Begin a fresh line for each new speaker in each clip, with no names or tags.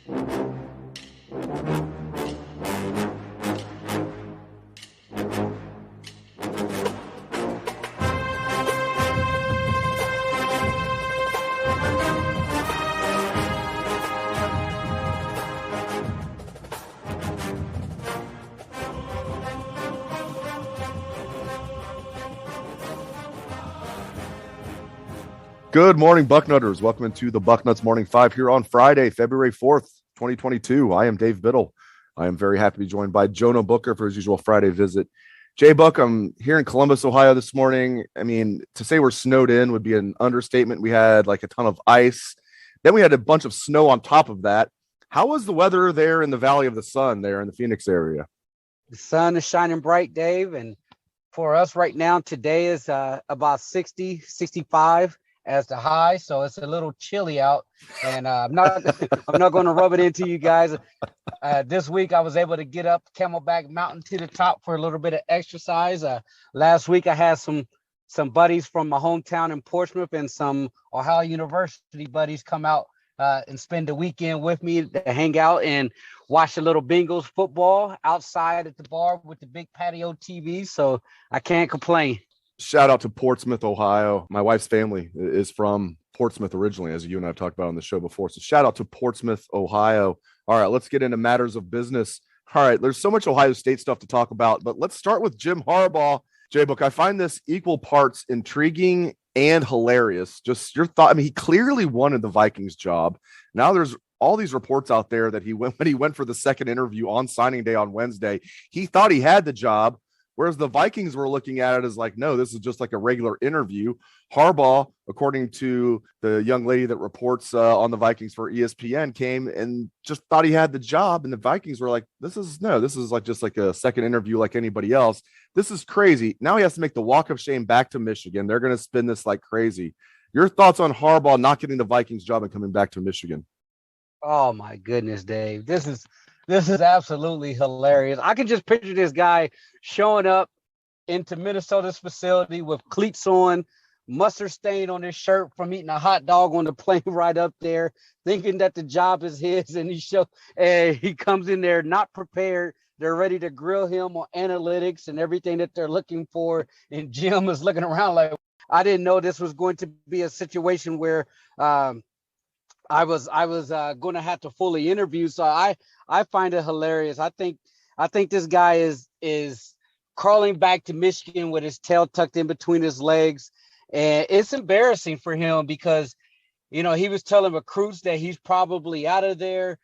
Good morning, Bucknutters. Welcome to the Bucknuts Morning 5 here on Friday, February 4th, 2022. I am Dave Biddle. I am very happy to be joined by Jonah Booker for his usual Friday visit. JBook, I'm here in Columbus, Ohio this morning. I mean, to say we're snowed in would be an understatement. We had like a ton of ice. Then we had a bunch of snow on top of that. How was the weather there in the Valley of the Sun there in the Phoenix area?
The sun is shining bright, Dave. And for us right now, today is about 60, 65. As the high, so it's a little chilly out, and I'm not going to rub it into you guys. This week I was able to get up Camelback Mountain to the top for a little bit of exercise. Last week I had some buddies from my hometown in Portsmouth and some Ohio University buddies come out and spend the weekend with me to hang out and watch a little Bengals football outside at the bar with the big patio TV. So I can't complain.
Shout out to Portsmouth, Ohio. My wife's family is from Portsmouth originally, as you and I have talked about on the show before. So shout out to Portsmouth, Ohio. All right, let's get into matters of business. All right, there's so much Ohio State stuff to talk about, but let's start with Jim Harbaugh. JBook, I find this equal parts intriguing and hilarious. Just your thought. I mean, he clearly wanted the Vikings job. Now there's all these reports out there that when he went for the second interview on signing day on Wednesday, he thought he had the job. Whereas the Vikings were looking at it as like, no, this is just like a regular interview. Harbaugh, according to the young lady that reports on the Vikings for ESPN, came and just thought he had the job. And the Vikings were like, this is like just like a second interview like anybody else. This is crazy. Now he has to make the walk of shame back to Michigan. They're going to spin this like crazy. Your thoughts on Harbaugh not getting the Vikings job and coming back to Michigan?
Oh, my goodness, Dave. This is absolutely hilarious. I can just picture this guy showing up into Minnesota's facility with cleats on, mustard stain on his shirt from eating a hot dog on the plane right up there, thinking that the job is his, and he comes in there not prepared. They're ready to grill him on analytics and everything that they're looking for. And Jim is looking around like, I didn't know this was going to be a situation where I was going to have to fully interview. So I find it hilarious. I think this guy is crawling back to Michigan with his tail tucked in between his legs. And it's embarrassing for him because, he was telling recruits that he's probably out of there.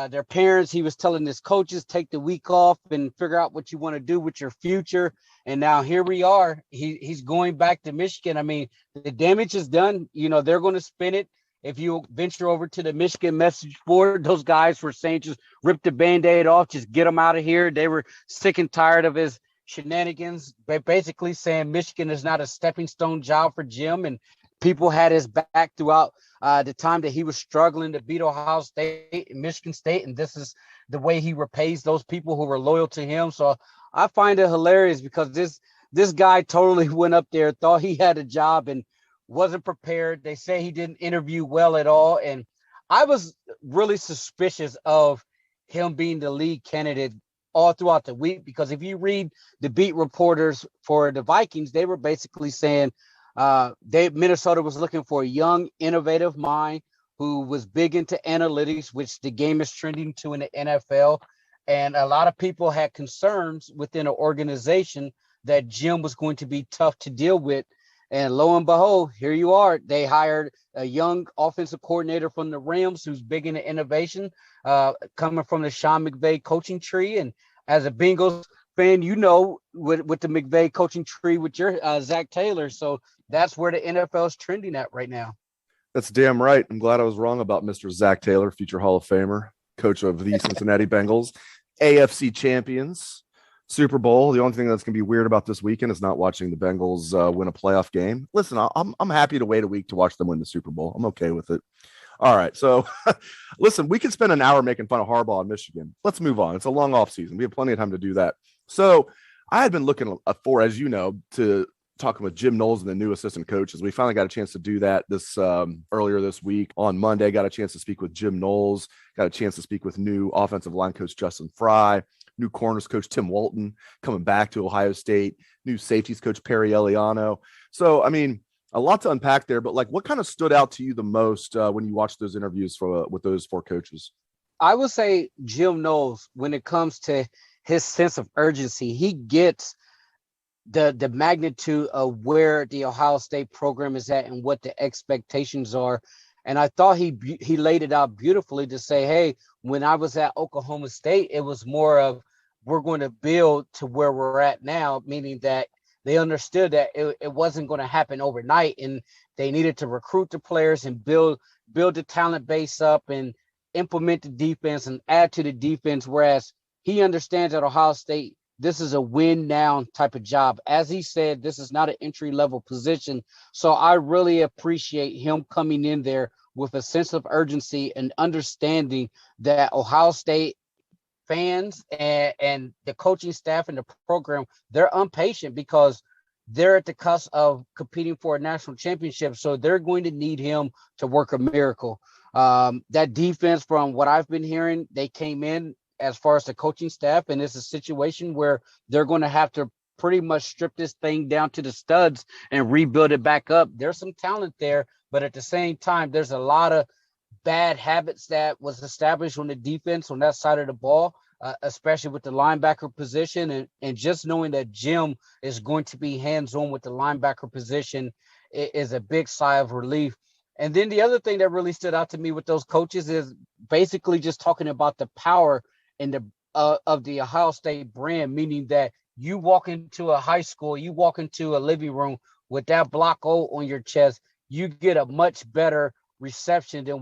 Their parents, he was telling his coaches, take the week off and figure out what you want to do with your future. And now here we are. He's going back to Michigan. I mean, the damage is done. They're going to spin it. If you venture over to the Michigan message board, those guys were saying just rip the Band-Aid off, just get him out of here. They were sick and tired of his shenanigans, basically saying Michigan is not a stepping stone job for Jim. And people had his back throughout the time that he was struggling to beat Ohio State and Michigan State. And this is the way he repays those people who were loyal to him. So I find it hilarious because this guy totally went up there, thought he had a job and wasn't prepared. They say he didn't interview well at all. And I was really suspicious of him being the lead candidate all throughout the week, because if you read the beat reporters for the Vikings, they were basically saying Minnesota was looking for a young, innovative mind who was big into analytics, which the game is trending to in the NFL. And a lot of people had concerns within an organization that Jim was going to be tough to deal with. And lo and behold, here you are. They hired a young offensive coordinator from the Rams who's big into innovation, coming from the Sean McVay coaching tree. And as a Bengals fan, with the McVay coaching tree with your Zach Taylor. So that's where the NFL is trending at right now.
That's damn right. I'm glad I was wrong about Mr. Zach Taylor, future Hall of Famer, coach of the Cincinnati Bengals, AFC champions. Super Bowl. The only thing that's going to be weird about this weekend is not watching the Bengals win a playoff game. Listen, I'm happy to wait a week to watch them win the Super Bowl. I'm okay with it. All right. So listen, we can spend an hour making fun of Harbaugh in Michigan. Let's move on. It's a long off season. We have plenty of time to do that. So I had been looking for, as you know, to talking with Jim Knowles and the new assistant coaches. We finally got a chance to do that this earlier this week. On Monday, got a chance to speak with Jim Knowles, got a chance to speak with new offensive line coach Justin Fry, new corners coach Tim Walton coming back to Ohio State, new safeties coach Perry Eliano. So, I mean, a lot to unpack there, but like what kind of stood out to you the most when you watched those interviews with those four coaches?
I would say Jim Knowles, when it comes to his sense of urgency, he gets the magnitude of where the Ohio State program is at and what the expectations are. And I thought he laid it out beautifully to say, hey, when I was at Oklahoma State, it was more of we're going to build to where we're at now, meaning that they understood that it wasn't going to happen overnight, and they needed to recruit the players and build the talent base up and implement the defense and add to the defense. Whereas he understands at Ohio State, this is a win now type of job. As he said, this is not an entry level position. So I really appreciate him coming in there with a sense of urgency and understanding that Ohio State fans and the coaching staff and the program, they're impatient because they're at the cusp of competing for a national championship. So they're going to need him to work a miracle. That defense, from what I've been hearing, they came in as far as the coaching staff, and it's a situation where they're going to have to pretty much strip this thing down to the studs and rebuild it back up. There's some talent there, but at the same time, there's a lot of bad habits that was established on the defense on that side of the ball, especially with the linebacker position. And just knowing that Jim is going to be hands-on with the linebacker position is a big sigh of relief. And then the other thing that really stood out to me with those coaches is basically just talking about the power in the of the Ohio State brand, meaning that you walk into a high school, you walk into a living room with that block O on your chest, you get a much better reception than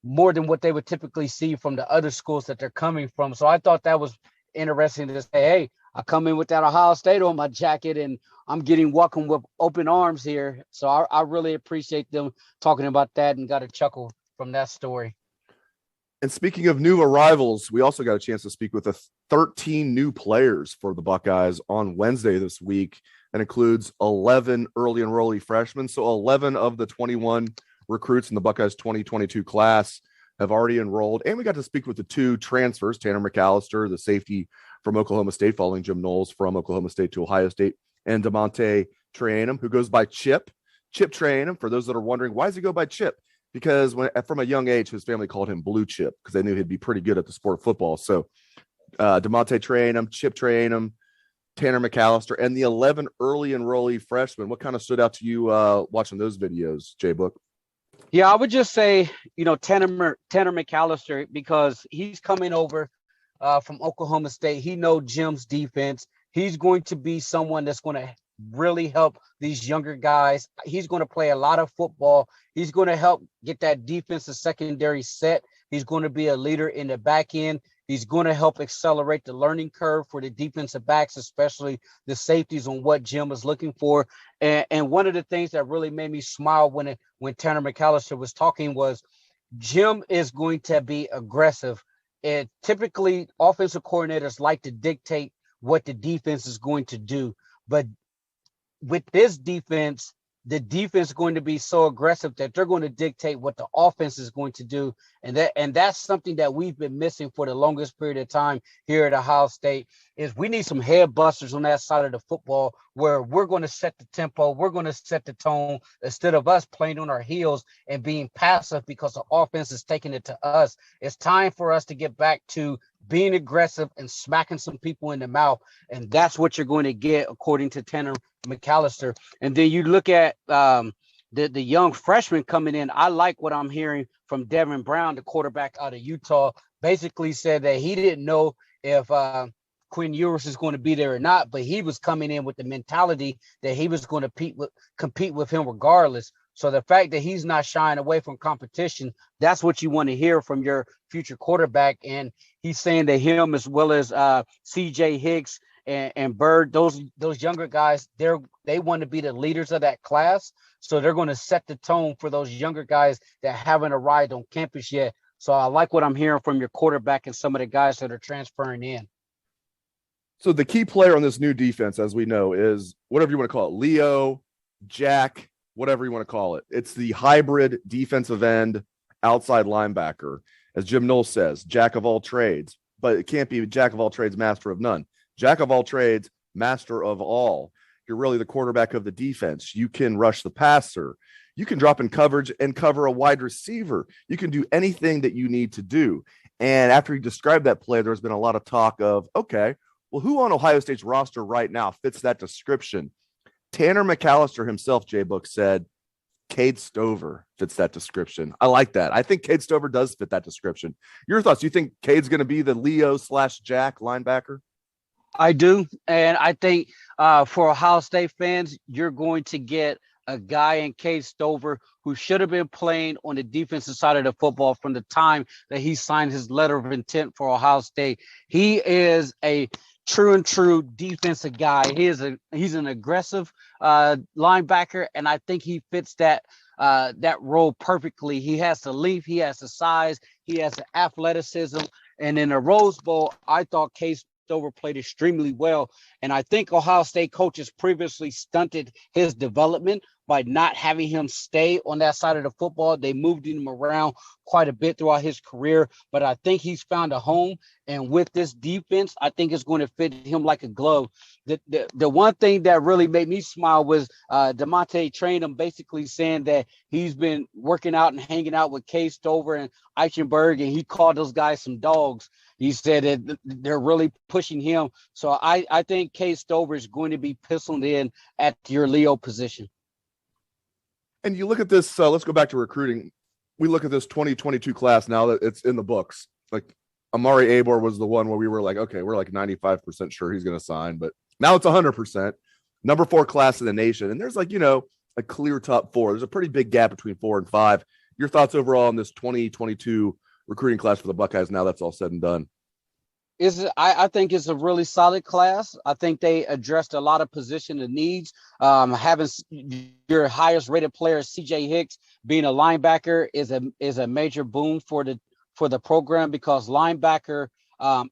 more than what they would typically see from the other schools that they're coming from. So I thought that was interesting to say, hey, I come in with that Ohio State on my jacket and I'm getting welcomed with open arms here. So I really appreciate them talking about that and got a chuckle from that story.
And speaking of new arrivals, we also got a chance to speak with 13 new players for the Buckeyes on Wednesday this week. That includes 11 early enrollee freshmen. So 11 of the 21 recruits in the Buckeyes 2022 class have already enrolled. And we got to speak with the two transfers, Tanner McAllister, the safety from Oklahoma State, following Jim Knowles from Oklahoma State to Ohio State, and DeMonte Trayanum, who goes by Chip Trayanum. For those that are wondering, why does he go by Chip? Because from a young age, his family called him Blue Chip because they knew he'd be pretty good at the sport of football. So DeMonte Trayanum, Chip Trayanum, Tanner McAllister, and the 11 early enrollee freshmen. What kind of stood out to you watching those videos, JBook?
Yeah, I would just say, Tanner McAllister, because he's coming over from Oklahoma State. He knows Jim's defense. He's going to be someone that's going to really help these younger guys. He's going to play a lot of football. He's going to help get that defensive secondary set. He's going to be a leader in the back end. He's going to help accelerate the learning curve for the defensive backs, especially the safeties, on what Jim is looking for. And one of the things that really made me smile when Tanner McAllister was talking was Jim is going to be aggressive. And typically offensive coordinators like to dictate what the defense is going to do. But with this defense, the defense is going to be so aggressive that they're going to dictate what the offense is going to do. And that's something that we've been missing for the longest period of time here at Ohio State. Is we need some head busters on that side of the football where we're going to set the tempo, we're going to set the tone instead of us playing on our heels and being passive because the offense is taking it to us. It's time for us to get back to being aggressive and smacking some people in the mouth. And that's what you're going to get, according to Tanner McAllister. And then you look at the young freshman coming in. I like what I'm hearing from Devin Brown, the quarterback out of Utah. Basically said that he didn't know if Quinn Ewers is going to be there or not, but he was coming in with the mentality that he was going to compete with him regardless. So the fact that he's not shying away from competition, that's what you want to hear from your future quarterback. And he's saying that him, as well as CJ Hicks and Bird, those younger guys, they want to be the leaders of that class. So they're going to set the tone for those younger guys that haven't arrived on campus yet. So I like what I'm hearing from your quarterback and some of the guys that are transferring in.
So the key player on this new defense, as we know, is whatever you want to call it, Leo, Jack, whatever you want to call it. It's the hybrid defensive end outside linebacker. As Jim Knowles says, jack of all trades, but it can't be jack of all trades, master of none. Jack of all trades, master of all. You're really the quarterback of the defense. You can rush the passer. You can drop in coverage and cover a wide receiver. You can do anything that you need to do. And after he described that play, there's been a lot of talk of, okay, well, who on Ohio State's roster right now fits that description? Tanner McAllister himself, JBook, said Cade Stover fits that description. I like that. I think Cade Stover does fit that description. Your thoughts? Do you think Cade's going to be the Leo/Jack linebacker?
I do. And I think for Ohio State fans, you're going to get a guy in Cade Stover who should have been playing on the defensive side of the football from the time that he signed his letter of intent for Ohio State. He is a true defensive guy. He's an aggressive linebacker, and I think he fits that role perfectly. He has the length, he has the size, he has the athleticism. And in the Rose Bowl, I thought Cade Stover played extremely well. And I think Ohio State coaches previously stunted his development by not having him stay on that side of the football. They moved him around quite a bit throughout his career, but I think he's found a home. And with this defense, I think it's going to fit him like a glove. The one thing that really made me smile was DeMonte Trainum basically saying that he's been working out and hanging out with Cade Stover and Eichenberg, and he called those guys some dogs. He said that they're really pushing him. So I think Cade Stover is going to be penciled in at your Leo position.
And you look at this, let's go back to recruiting. We look at this 2022 class now that it's in the books. Like Amari Abor was the one where we were like, okay, we're like 95% sure he's going to sign, but now it's 100%. Number 4 class in the nation. And there's like, a clear top 4. There's a pretty big gap between 4 and 5. Your thoughts overall on this 2022 recruiting class for the Buckeyes now that's all said and done?
I think it's a really solid class. I think they addressed a lot of position and needs. Having your highest rated player, CJ Hicks, being a linebacker is a major boon for the program, because linebacker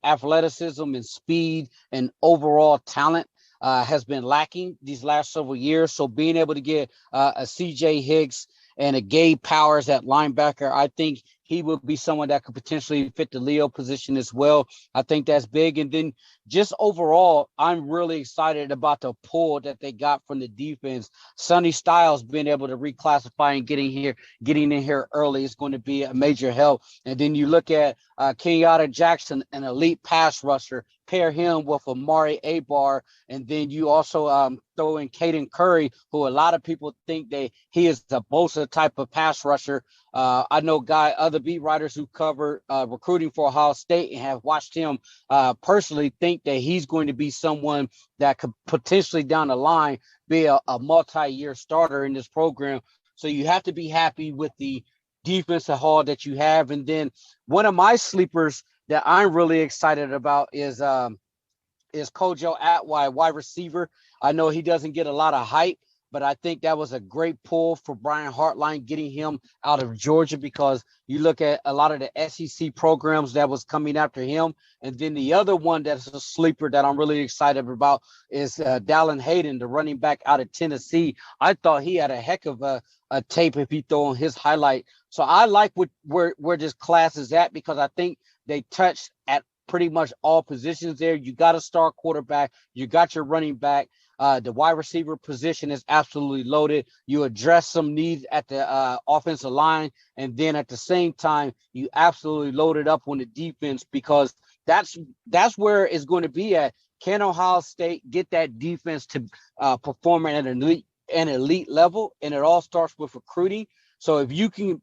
athleticism and speed and overall talent has been lacking these last several years. So being able to get a CJ Hicks and a Gabe Powers at linebacker, I think he will be someone that could potentially fit the Leo position as well. I think that's big. And then just overall, I'm really excited about the pull that they got from the defense. Sonny Styles being able to reclassify and getting in here early is going to be a major help. And then you look at Kenyatta Jackson, an elite pass rusher, pair him with Amari Abor, and then you also throw in Caden Curry, who a lot of people think that he is the Bosa type of pass rusher. I know other beat writers who cover recruiting for Ohio State and have watched him personally think that he's going to be someone that could potentially down the line be a multi-year starter in this program. So you have to be happy with the defensive haul that you have. And then one of my sleepers that I'm really excited about is Kojo Atwhy, wide receiver. I know he doesn't get a lot of hype, but I think that was a great pull for Brian Hartline, getting him out of Georgia, because you look at a lot of the SEC programs that was coming after him. And then the other one that's a sleeper that I'm really excited about is Dallin Hayden, the running back out of Tennessee. I thought he had a heck of a tape if he throw on his highlight. So I like where this class is at, because I think they touched at pretty much all positions there. You got a star quarterback. You got your running back. The wide receiver position is absolutely loaded. You address some needs at the offensive line, and then at the same time, you absolutely loaded up on the defense, because that's where it's going to be at. Can Ohio State get that defense to perform at an elite level? And it all starts with recruiting. So if you can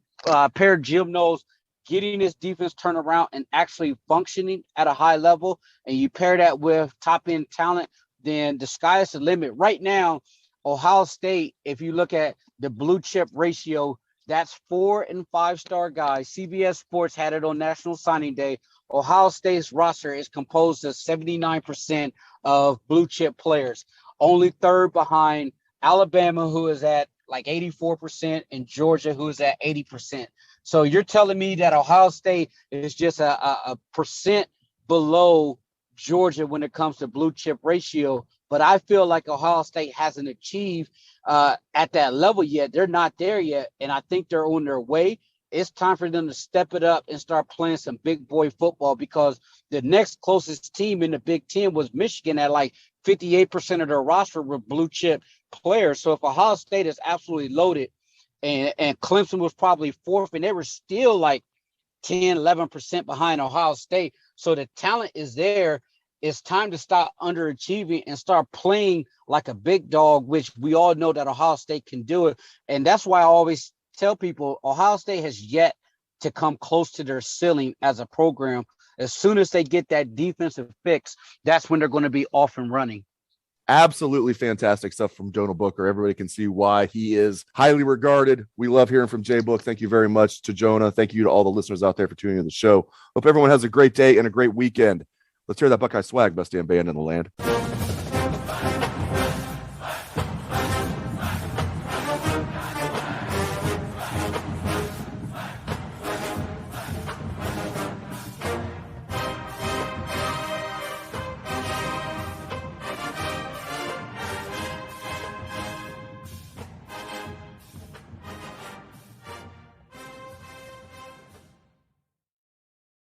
pair Jim Knowles getting this defense turned around and actually functioning at a high level, and you pair that with top-end talent, then the sky is the limit. Right now, Ohio State, if you look at the blue chip ratio, that's 4- and 5-star guys. CBS Sports had it on National Signing Day. Ohio State's roster is composed of 79% of blue chip players, only third behind Alabama, who is at like 84%, and Georgia, who is at 80%. So you're telling me that Ohio State is just a percent below Georgia when it comes to blue chip ratio, but I feel like Ohio State hasn't achieved at that level yet. They're not there yet, and I think they're on their way. It's time for them to step it up and start playing some big boy football, because the next closest team in the Big Ten was Michigan at like 58% of their roster with blue chip players. So if Ohio State is absolutely loaded, and Clemson was probably fourth, and they were still like 10, 11% behind Ohio State. So the talent is there. It's time to stop underachieving and start playing like a big dog, which we all know that Ohio State can do it. And that's why I always tell people Ohio State has yet to come close to their ceiling as a program. As soon as they get that defensive fix, that's when they're going to be off and running.
Absolutely fantastic stuff from Jonah Booker. Everybody can see why he is highly regarded. We love hearing from JBook. Thank you very much to Jonah. Thank you to all the listeners out there for tuning in to the show. Hope everyone has a great day and a great weekend. Let's hear that Buckeye swag, best damn band in the land.